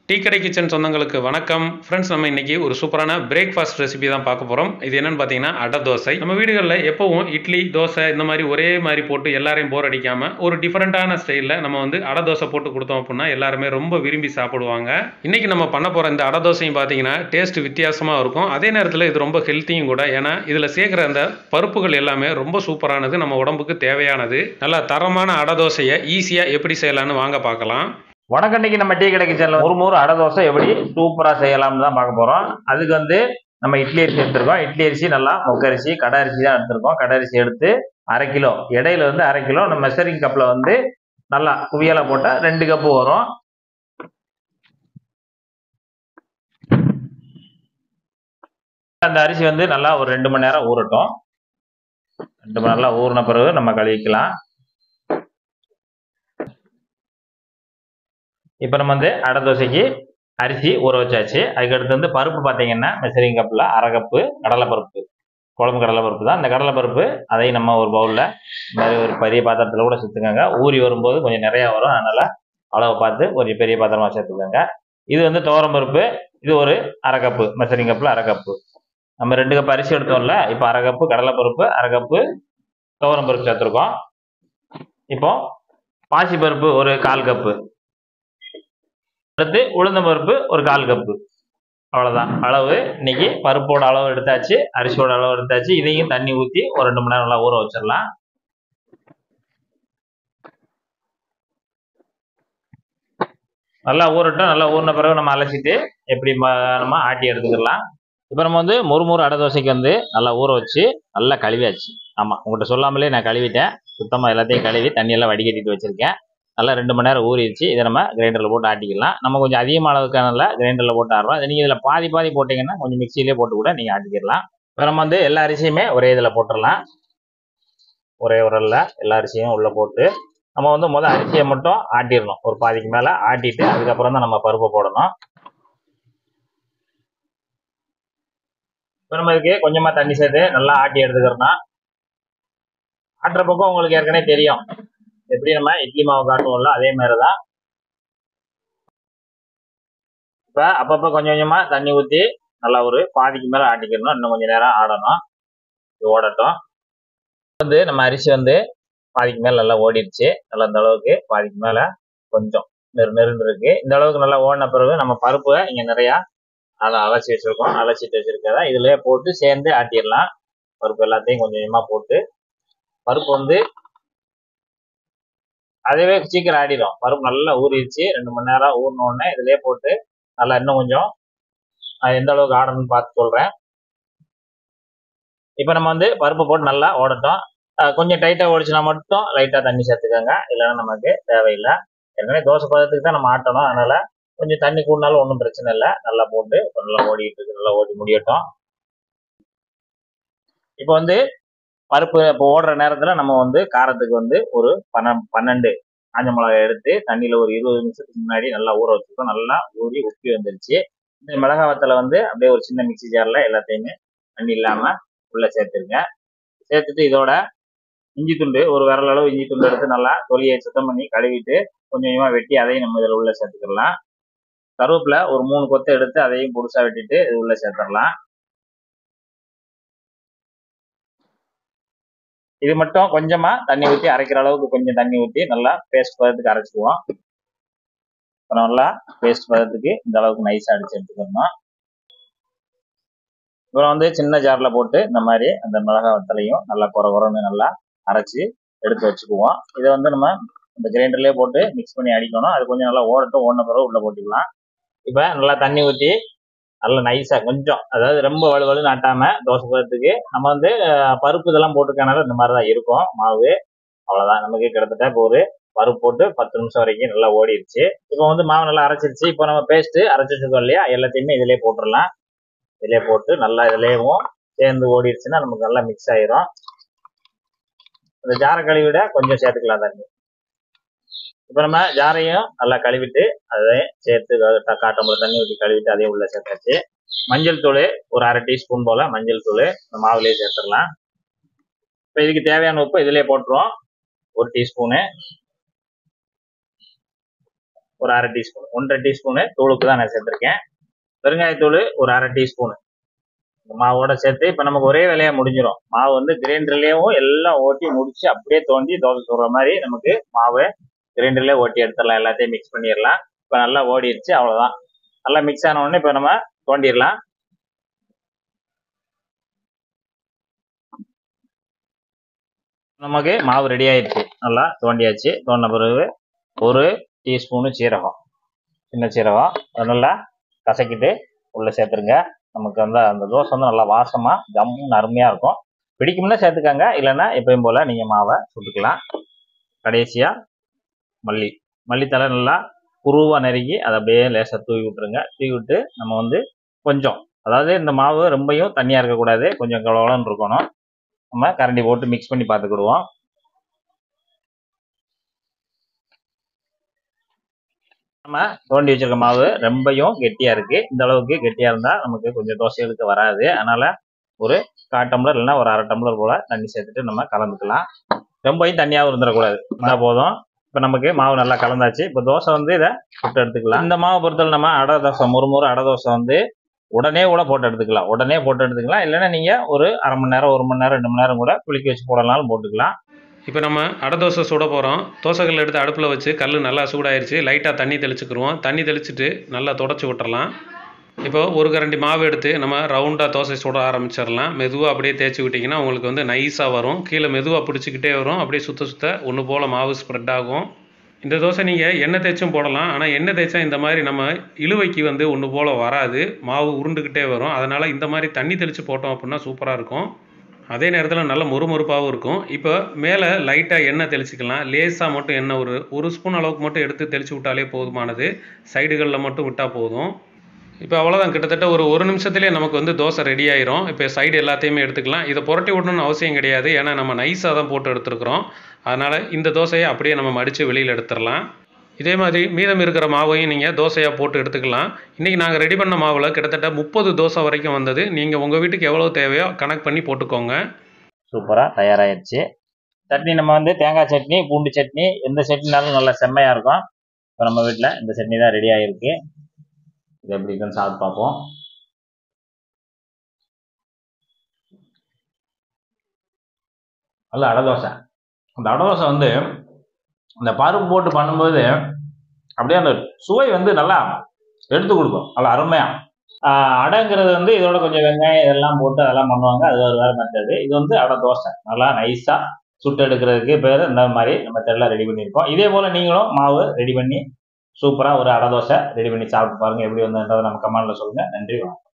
Tea கடை kitchen சொந்தங்களுக்கு வணக்கம் ஃப்ரெண்ட்ஸ். நம்ம இன்னைக்கு ஒரு சூப்பரான பிரேக்ஃபாஸ்ட் ரெசிபி தான் பார்க்க போகிறோம். இது என்னன்னு பார்த்தீங்கன்னா அடை தோசை. நம்ம வீடுகளில் எப்பவும் இட்லி தோசை இந்த மாதிரி ஒரே மாதிரி போட்டு எல்லாரையும் போர் அடிக்காமல் ஒரு டிஃப்ரெண்ட்டான ஸ்டைலில் நம்ம அடை தோசை போட்டு கொடுத்தோம் அப்படின்னா எல்லாருமே ரொம்ப விரும்பி சாப்பிடுவாங்க. இன்னைக்கு நம்ம பண்ண போகிற இந்த அடை தோசையும் பார்த்தீங்கன்னா டேஸ்ட் வித்தியாசமாக இருக்கும். அதே நேரத்தில் இது ரொம்ப ஹெல்த்தியும் கூட. ஏன்னா இதில் சேர்க்குற அந்த பருப்புகள் எல்லாமே ரொம்ப சூப்பரானது, நம்ம உடம்புக்கு தேவையானது. நல்லா தரமான அடை தோசையை ஈஸியாக எப்படி செய்யலான்னு வாங்க பார்க்கலாம். வணக்கம். இன்னைக்கு நம்ம டீ கடை கிச்சன்ல ஒரு அடை தோசை எப்படி சூப்பரா செய்யலாம்னு தான் பார்க்க போறோம். அதுக்கு நம்ம இட்லி அரிசி எடுத்திருக்கோம். இட்லி அரிசி நல்லா முக்கரிசி கடை அரிசி தான் எடுத்திருக்கோம். கடை அரிசி எடுத்து 1/2 கிலோ, இடையில 1/2 கிலோ நம்ம மெஷரிங் கப்ல நல்லா குவியலா போட்டா 2 கப்பு வரும். அந்த அரிசி நல்லா ஒரு 2 மணி நேரம் ஊறட்டும். 2 மணி நேரம் ஊறின பிறகு நம்ம கழுவிக்கலாம். இப்போ நம்ம அடை தோசைக்கு அரிசி ஊற வச்சாச்சு. அதுக்கடுத்து பருப்பு பார்த்தீங்கன்னா மெஷரிங் கப்பில் 1/2 கப்பு கடலைப்பருப்பு, குழம்பு கடலைப்பருப்பு தான். இந்த கடலைப்பருப்பு அதையும் நம்ம ஒரு பவுலில் இந்த மாதிரி ஒரு பெரிய பாத்திரத்தில் கூட சேர்த்துக்கோங்க. ஊறி வரும்போது கொஞ்சம் நிறையா வரும், அதனால் அளவை பார்த்து ஒரு பெரிய பாத்திரமாக சேர்த்துக்கோங்க. இது துவரம் பருப்பு, இது ஒரு 1/2 கப்பு, மெஷரிங் கப்பில் 1/2 கப்பு. நம்ம 2 கப்பு அரிசி எடுத்தோம்ல, இப்போ 1/2 கப்பு கடலைப்பருப்பு, 1/2 கப்பு துவரம் பருப்பு சேர்த்துருக்கோம். இப்போ பாசி பருப்பு ஒரு 1/4 கப்பு, அடுத்து உளுந்தம் பருப்பு ஒரு 1/4 கப்பு. அவ்வளோதான் அளவு. இன்னைக்கு பருப்போட அளவு எடுத்தாச்சு, அரிசியோட அளவு எடுத்தாச்சு. இதையும் தண்ணி ஊற்றி ஒரு 2 மணி நேரம் நல்லா ஊற வச்சிடலாம். நல்லா ஊறட்டும். நல்லா ஊறின பிறகு நம்ம அலசிட்டு எப்படி நம்ம ஆட்டி எடுத்துக்கலாம். இப்போ நம்ம மொறு அடை தோசைக்கு நல்லா ஊற வச்சு நல்லா கழுவியாச்சு. ஆமாம், உங்கள்கிட்ட சொல்லாமலே நான் கழுவிட்டேன். சுத்தமாக எல்லாத்தையும் கழுவி தண்ணியெல்லாம் வடிகட்டிட்டு வச்சுருக்கேன். நல்லா 2 மணி நேரம் ஊறிடுச்சு. இதை நம்ம கிரைண்டரில் போட்டு ஆட்டிக்கலாம். நம்ம கொஞ்சம் அதிகமான அளவுக்கான கிரைண்டரில் போட்டு ஆடுறோம். நீங்கள் இதில் பாதி போட்டிங்கன்னா கொஞ்சம் மிக்சியிலே போட்டு கூட நீங்கள் ஆட்டிக்கிடலாம். இப்போ நம்ம எல்லா அரிசியுமே ஒரே இதில் போட்டுடலாம். ஒரே உரலில் எல்லா அரிசியும் உள்ளே போட்டு நம்ம முதல் அரிசியை மட்டும் ஆட்டிடணும். ஒரு பாதிக்கு மேலே ஆட்டிட்டு அதுக்கப்புறம் தான் நம்ம பருப்பை போடணும். இப்போ நம்ம இதுக்கு கொஞ்சமாக தண்ணி சேர்த்து நல்லா ஆட்டி எடுத்துக்கிறோம்னா, ஆட்டுற பக்கம் உங்களுக்கு ஏற்கனவே தெரியும். எப்படி நம்ம இட்லி மாவு காட்டுவோம்ல, அதே மாதிரி தான். இப்போ அப்பப்போ கொஞ்சம் கொஞ்சமாக தண்ணி ஊற்றி நல்லா ஒரு பாதிக்கு மேலே ஆட்டிக்கணும். இன்னும் கொஞ்சம் நேரம் ஆடணும். இது ஓடட்டும். நம்ம அரிசி பாதிக்கு மேலே நல்லா ஓடிடுச்சு. நல்லா இந்த அளவுக்கு பாதிக்கு மேலே கொஞ்சம் நெருண்டு இருக்கு. இந்த அளவுக்கு நல்லா ஓடின பிறகு நம்ம பருப்பு இங்கே நிறையா அதை அலசி வச்சுருக்கோம். அலசிட்டு வச்சுருக்கதா இதிலே போட்டு சேர்ந்து ஆட்டிடலாம். பருப்பு எல்லாத்தையும் கொஞ்சம் கொஞ்சமாக போட்டு, பருப்பு அதுவே சீக்கிரம் ஆடிடும். பருப்பு நல்லா ஊறிடுச்சு. 2 மணி நேரம் ஊறின உடனே இதிலே போட்டு நல்லா இன்னும் கொஞ்சம் எந்த அளவுக்கு ஆடணும்னு பார்த்து சொல்கிறேன். இப்போ நம்ம பருப்பு போட்டு நல்லா ஓடட்டும். கொஞ்சம் டைட்டாக ஓடிச்சுன்னா மட்டும் லைட்டாக தண்ணி சேர்த்துக்கோங்க, இல்லைன்னா நமக்கு தேவையில்லை. ஏற்கனவே தோசை பதத்துக்கு தான் நம்ம ஆட்டணும், அதனால் கொஞ்சம் தண்ணி கூடனாலும் ஒன்றும் பிரச்சனை இல்லை. நல்லா போட்டு நல்லா ஓடிட்டு இருக்கு. நல்லா ஓடி முடியட்டும். இப்போ பருப்பு இப்போ ஓடுற நேரத்தில் நம்ம காரத்துக்கு ஒரு 12 காஞ்ச மிளகாய் எடுத்து தண்ணியில் ஒரு 20 நிமிஷத்துக்கு முன்னாடி நல்லா ஊற வச்சுருக்கோம். நல்லா ஊறி உப்பி வந்துருச்சு. இந்த மிளகாய் வத்தலை அப்படியே ஒரு சின்ன மிக்சி ஜாரில் எல்லாத்தையுமே தண்ணி இல்லாமல் உள்ளே சேர்த்துருங்க. சேர்த்துட்டு இதோட இஞ்சி துண்டு ஒரு விரல் அளவு இஞ்சி துண்டு எடுத்து நல்லா தொலியை சுத்தம் பண்ணி கழுவிட்டு கொஞ்சம் கொஞ்சமாக வெட்டி அதையும் நம்ம இதில் உள்ளே சேர்த்துக்கலாம். கருவேப்பிலை ஒரு 3 கொத்தை எடுத்து அதையும் புதுசாக வெட்டிட்டு இது உள்ளே சேர்த்துடலாம். இது மட்டும் கொஞ்சமா தண்ணி ஊற்றி அரைக்கிற அளவுக்கு கொஞ்சம் தண்ணி ஊற்றி நல்லா பேஸ்ட் பதத்துக்கு அரைச்சிக்குவோம். நல்லா பேஸ்ட் பதத்துக்கு இந்த அளவுக்கு நைஸா அடிச்சு எடுத்துக்கணும். அப்புறம் சின்ன ஜார்ல போட்டு இந்த மாதிரி அந்த மிளகாய் வத்தலையும் நல்லா குறன்னு நல்லா அரைச்சி எடுத்து வச்சுக்குவோம். இதை நம்ம இந்த கிரைண்டர்லேயே போட்டு மிக்ஸ் பண்ணி அடிக்கணும். அது கொஞ்சம் நல்லா ஓடட்டும். ஓடின பிறகு உள்ள போட்டுக்கலாம். இப்போ நல்லா தண்ணி ஊற்றி நல்லா நைஸா கொஞ்சம், அதாவது ரொம்ப வலுவலுன்னு ஆட்டாம தோசை பதத்துக்கு நம்ம பருப்பு இதெல்லாம் போட்டுக்கனால இந்த மாதிரி தான் இருக்கும் மாவு. அவ்வளோதான். நமக்கு கிட்டத்தட்ட இப்போ ஒரு பருப்பு போட்டு 10 நிமிஷம் வரைக்கும் நல்லா ஓடிடுச்சு. இப்போ மாவு நல்லா அரைச்சிருச்சு. இப்போ நம்ம பேஸ்ட்டு அரைச்சி வச்சுருக்கோம் இல்லையா, எல்லாத்தையுமே இதிலே போட்டுடலாம். இதிலே போட்டு நல்லா இதுலேயும் சேர்ந்து ஓடிடுச்சுன்னா நமக்கு நல்லா மிக்ஸ் ஆயிரும். இந்த ஜாரை கழுவிட கொஞ்சம் சேர்த்துக்கலாம் தண்ணி. இப்போ நம்ம ஜாரையும் நல்லா கழுவிட்டு அதையும் சேர்த்து காட்டும்போது தண்ணி ஊற்றி கழுவிட்டு அதையும் உள்ள சேர்த்தாச்சு. மஞ்சள் தூள் ஒரு 1/2 டீஸ்பூன் போல் மஞ்சள் தூள் இந்த மாவுலேயே சேர்த்துடலாம். இப்போ இதுக்கு தேவையான உப்பு இதிலே போட்டுருவோம். 1 டீஸ்பூனு. ஒரு 1/2 டீஸ்பூன், 1/2 டீஸ்பூனு தூளுக்கு தான் நான் சேர்த்துருக்கேன். பெருங்காயத்தூள் ஒரு 1/2 டீஸ்பூனு மாவோட சேர்த்து இப்போ நமக்கு ஒரே வேலையா முடிஞ்சிடும். மாவு வந்து கிரைண்டர்லேயும் எல்லாம் ஓட்டி முடிச்சு அப்படியே தோண்டி தோசை சுடுற மாதிரி நமக்கு மாவு கிரைண்டர்லேயே ஓட்டி எடுத்துடலாம். எல்லாத்தையும் மிக்ஸ் பண்ணிடலாம். இப்போ நல்லா ஓடிடுச்சு, அவ்வளோதான். நல்லா மிக்ஸ் ஆன உடனே இப்போ நம்ம தோண்டிடலாம். நமக்கு மாவு ரெடி ஆயிடுச்சு. நல்லா தோண்டியாச்சு. தோண்டின பிறகு ஒரு டீஸ்பூனு சீரகம், சின்ன சீரகம் அதை நல்லா கசக்கிட்டு உள்ள சேர்த்துருங்க. நமக்கு வந்து அந்த தோசை வந்து நல்லா வாசமா ஜம்முன்னு அருமையா இருக்கும். பிடிக்கும்னா சேர்த்துக்காங்க, இல்லைன்னா எப்பயும் போல நீங்க மாவை சுட்டுக்கலாம். கடைசியா மல்லித்தலை நல்லா குருவா நறுக்கி அதை அப்படியே லேசாக தூவி விட்டுருங்க. தூவி விட்டு நம்ம வந்து கொஞ்சம், அதாவது இந்த மாவு ரொம்பவும் தண்ணியா இருக்கக்கூடாது, கொஞ்சம் கலவலன்னு இருக்கணும். நம்ம கரண்டி போட்டு மிக்ஸ் பண்ணி பார்த்துக்கிடுவோம். நம்ம தோண்டி வச்சிருக்க மாவு ரொம்பவும் கெட்டியா இருக்கு. இந்த அளவுக்கு கெட்டியா இருந்தா நமக்கு கொஞ்சம் தோசைகளுக்கு வராது. அதனால ஒரு 1/4 டம்ளர் இல்லைன்னா ஒரு 1/2 டம்ளர் போல தண்ணி சேர்த்துட்டு நம்ம கலந்துக்கலாம். ரொம்பவும் தண்ணியாகவும் இருந்துடக்கூடாது. இருந்தால் போதும். இப்போ நமக்கு மாவு நல்லா கலந்தாச்சு. இப்போ தோசை வந்து இதை சுட்டு எடுத்துக்கலாம். இந்த மாவை பொறுத்தவரை நம்ம அடை தோசை, முறுமுறு அடை தோசை வந்து உடனே கூட போட்டு எடுத்துக்கலாம். இல்லைன்னா நீங்கள் ஒரு 1/2 மணி நேரம், 1 மணி நேரம், 2 மணி நேரம் கூட புளிக்க வச்சு போடலாலும் போட்டுக்கலாம். இப்போ நம்ம அடை தோசை சுட போகிறோம். தோசைக்கல் எடுத்து அடுப்பில் வச்சு கல் நல்லா சூடாயிருச்சு. லைட்டாக தண்ணி தெளிச்சுக்கிடுவோம். தண்ணி தெளிச்சுட்டு நல்லா தொடச்சி விட்டுறலாம். இப்போ ஒரு கரண்டி மாவு எடுத்து நம்ம ரவுண்டாக தோசை சுட ஆரம்பிச்சிடலாம். மெதுவாக அப்படியே தேய்ச்சி விட்டிங்கன்னா உங்களுக்கு வந்து நைஸாக வரும். கீழே மெதுவாக பிடிச்சிக்கிட்டே வரும். அப்படியே சுத்த ஒன்று போல் மாவு ஸ்ப்ரெட் ஆகும். இந்த தோசை நீங்கள் எண்ணெய் தேய்ச்சும் போடலாம். ஆனால் எண்ணெய் தேய்ச்சா இந்த மாதிரி நம்ம இழுவைக்கு வந்து ஒன்று போல் வராது, மாவு உருண்டுக்கிட்டே வரும். அதனால் இந்த மாதிரி தண்ணி தெளித்து போட்டோம் அப்படின்னா சூப்பராக இருக்கும். அதே நேரத்தில் நல்ல மொறுமொறுப்பாகவும் இருக்கும். இப்போ மேலே லைட்டாக எண்ணெய் தெளிச்சிக்கலாம். லேசாக மட்டும் எண்ணெய் ஒரு ஸ்பூன் அளவுக்கு மட்டும் எடுத்து தெளித்து விட்டாலே போதுமானது. சைடுகளில் மட்டும் விட்டால் போதும். இப்போ அவ்வளோதான். கிட்டத்தட்ட ஒரு நிமிஷத்துலேயே நமக்கு வந்து தோசை ரெடி ஆயிரும். இப்போ சைடு எல்லாத்தையுமே எடுத்துக்கலாம். இதை புரட்டி விடணும்னு அவசியம் கிடையாது. ஏன்னா நம்ம நைஸாக தான் போட்டு எடுத்துருக்குறோம். அதனால் இந்த தோசையை அப்படியே நம்ம மடித்து வெளியில் எடுத்துடலாம். இதே மாதிரி மீதம் இருக்கிற மாவையும் நீங்கள் தோசையாக போட்டு எடுத்துக்கலாம். இன்றைக்கி நாங்கள் ரெடி பண்ண மாவில் கிட்டத்தட்ட 30 தோசை வரைக்கும் வந்தது. நீங்கள் உங்கள் வீட்டுக்கு எவ்வளோ தேவையோ கணக்கு பண்ணி போட்டுக்கோங்க. சூப்பராக தயாராகிடுச்சு. சட்னி நம்ம வந்து தேங்காய் சட்னி, பூண்டு சட்னி, எந்த சட்னினாலும் நல்லா செம்மையாக இருக்கும். இப்போ நம்ம வீட்டில் இந்த சட்னி தான் ரெடி ஆகிருக்கு. இது எப்படி இருக்குன்னு சாப்பிட்டு பார்ப்போம். நல்ல அடை தோசை. அந்த அடை தோசை வந்து அந்த பருப்பு போட்டு பண்ணும்போது அப்படியே அந்த சுவை வந்து நல்லா எடுத்து கொடுக்கும். நல்லா அருமையா. அடைங்கிறது வந்து இதோட கொஞ்சம் வெங்காயம் இதெல்லாம் போட்டு அதெல்லாம் பண்ணுவாங்க. அது ஒரு வேறு மெத்தடு. இது வந்து அடை தோசை நல்லா நைஸா சுட்டு எடுக்கிறதுக்கு பேர் இந்த மாதிரி நம்ம தெல்லாம் ரெடி பண்ணியிருக்கோம். இதே போல நீங்களும் மாவு ரெடி பண்ணி சூப்பராக ஒரு அடை தோசை ரெடி பண்ணி சாப்பிட்டு பாருங்க. எப்படி வந்ததுன்றதை நம்ம கமெண்ட்ல சொல்லுங்க. நன்றி, வணக்கம்.